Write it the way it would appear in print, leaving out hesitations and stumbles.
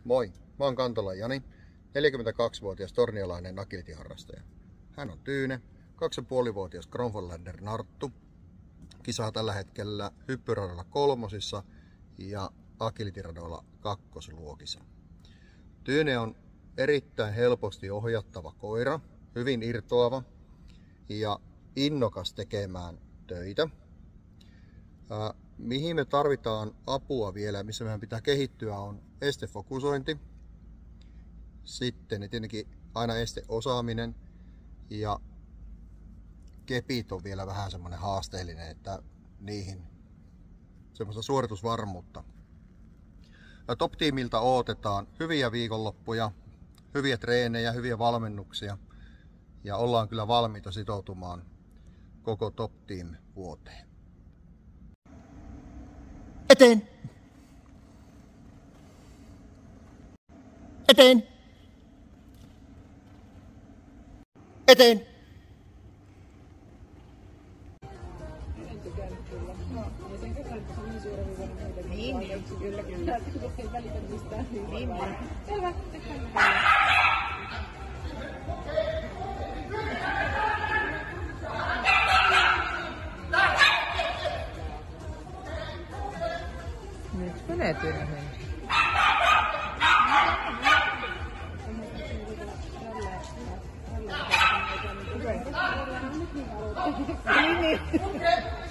Moi, mä oon Kantolan Jani, 42-vuotias torniolainen agility-harrastaja. Hän on Tyyne, 2,5-vuotias Kronfålander Narttu. Kisaa tällä hetkellä hyppyradalla 3. ja agility-radoilla 2. luokissa. Tyyne on erittäin helposti ohjattava koira, hyvin irtoava ja innokas tekemään töitä. Mihin me tarvitaan apua vielä, missä meidän pitää kehittyä, on estefokusointi. Sitten tietenkin aina esteosaaminen ja kepit on vielä vähän semmoinen haasteellinen, että niihin semmoista suoritusvarmuutta. Top-tiimiltä odotetaan hyviä viikonloppuja, hyviä treenejä, hyviä valmennuksia ja ollaan kyllä valmiita sitoutumaan koko Top-team vuoteen. Eteen! Eteen! Eteen! Niin, kyllä. Välitä mistään. Niin. Selvä. Nyt menee Tyyne. Niin.